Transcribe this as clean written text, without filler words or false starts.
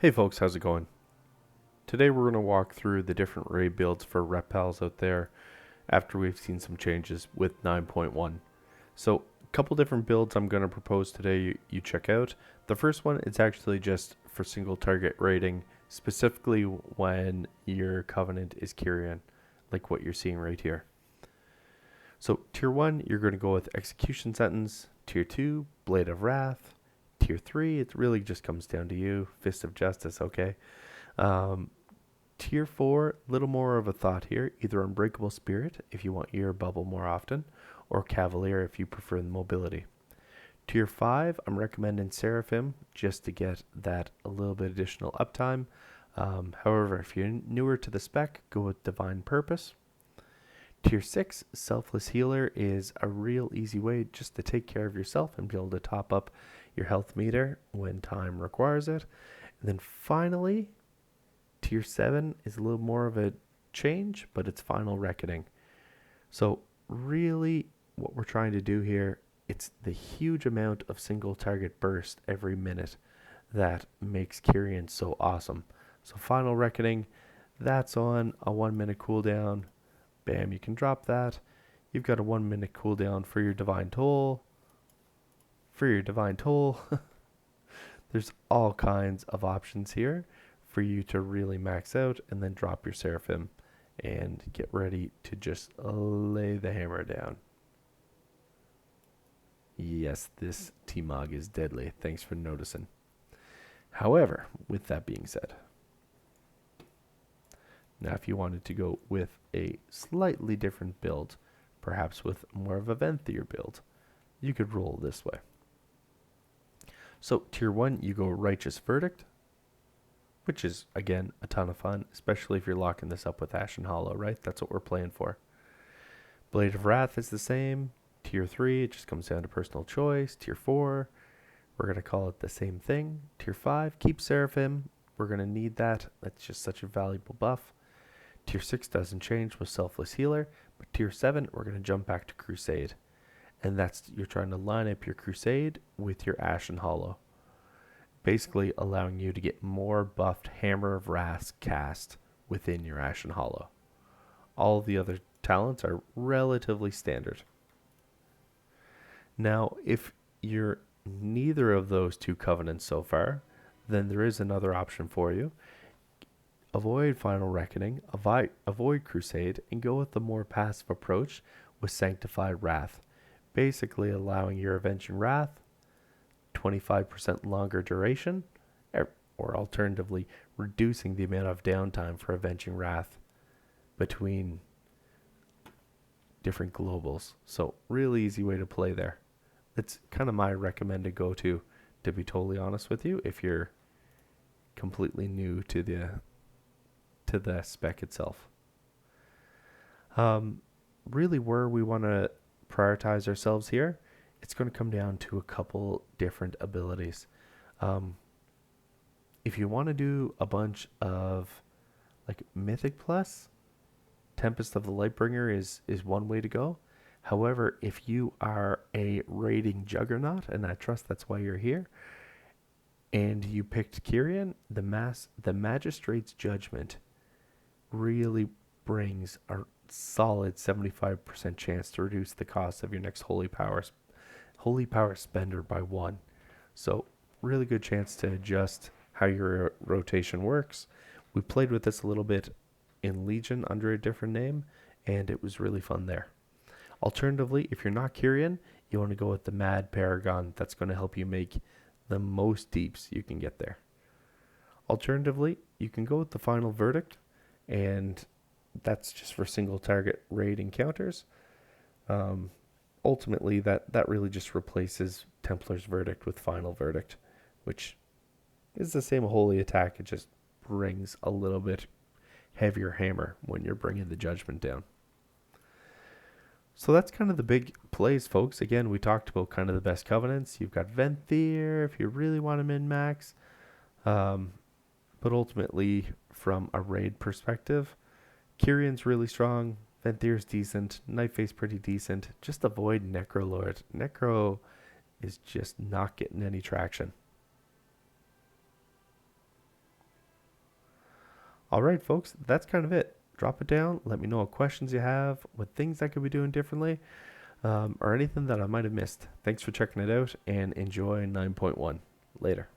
Hey folks, how's it going? Today we're going to walk through the different raid builds for Ret Pals out there after we've seen some changes with 9.1. So, a couple different builds I'm going to propose today you check out. The first one is actually just for single target raiding, specifically when your covenant is Kyrian, like what you're seeing right here. So, tier 1, you're going to go with Execution Sentence. Tier 2, Blade of Wrath. Tier 3, it really just comes down to you. Fist of Justice, okay? Um, Tier 4, little more of a thought here. Either Unbreakable Spirit if you want your bubble more often, or Cavalier if you prefer the mobility. Tier 5, I'm recommending Seraphim just to get that a little bit additional uptime. However, if you're newer to the spec, go with Divine Purpose. Tier 6, Selfless Healer is a real easy way just to take care of yourself and be able to top up your health meter when time requires it. And then finally, Tier 7 is a little more of a change, but it's Final Reckoning. So really what we're trying to do here, it's the huge amount of single target burst every minute that makes Kyrian so awesome. So Final Reckoning, that's on a 1 minute cooldown. Bam, you can drop that. You've got a 1 minute cooldown for your Divine Toll. There's all kinds of options here for you to really max out and then drop your Seraphim and get ready to just lay the hammer down. Yes, this T-Mog is deadly. Thanks for noticing. However, with that being said, now if you wanted to go with a slightly different build, perhaps with more of a Venthyr build, you could roll this way. So tier 1, you go Righteous Verdict, which is, again, a ton of fun, especially if you're locking this up with Ashen Hollow, right? That's what we're playing for. Blade of Wrath is the same. Tier 3, it just comes down to personal choice. Tier 4, we're going to call it the same thing. Tier 5, keep Seraphim. We're going to need that. That's just such a valuable buff. Tier 6 doesn't change with Selfless Healer, but Tier 7, we're going to jump back to Crusade. And that's, you're trying to line up your Crusade with your Ashen Hollow, basically allowing you to get more buffed Hammer of Wrath cast within your Ashen Hollow. All the other talents are relatively standard. Now, if you're neither of those two covenants so far, then there is another option for you. Avoid Final Reckoning, avoid Crusade, and go with the more passive approach with Sanctified Wrath, basically allowing your Avenging Wrath 25% longer duration, or alternatively reducing the amount of downtime for Avenging Wrath between different globals. So really easy way to play there. It's kind of my recommended go-to be totally honest with you, if you're completely new to the spec itself. Really where we want to prioritize ourselves here, it's going to come down to a couple different abilities. If you want to do a bunch of like Mythic Plus, Tempest of the Lightbringer is one way to go. However, if you are a raiding juggernaut, and I trust that's why you're here, and you picked Kyrian, the Magistrate's Judgment really brings a solid 75% chance to reduce the cost of your next Holy Power spender by 1. So really good chance to adjust how your rotation works. We played with this a little bit in Legion under a different name, and it was really fun there. Alternatively, if you're not Kyrian, you want to go with the Mad Paragon. That's going to help you make the most deeps you can get there. Alternatively, you can go with the Final Verdict, and that's just for single target raid encounters. Ultimately, that really just replaces Templar's Verdict with Final Verdict, which is the same holy attack. It just brings a little bit heavier hammer when you're bringing the judgment down. So that's kind of the big plays, folks. Again, we talked about kind of the best covenants. You've got Venthyr if you really want to min-max. But ultimately, from a raid perspective, Kyrian's really strong. Venthyr's decent. Nightface pretty decent. Just avoid Necrolord. Necro is just not getting any traction. All right, folks, that's kind of it. Drop it down. Let me know what questions you have, what things I could be doing differently, or anything that I might have missed. Thanks for checking it out and enjoy 9.1. Later.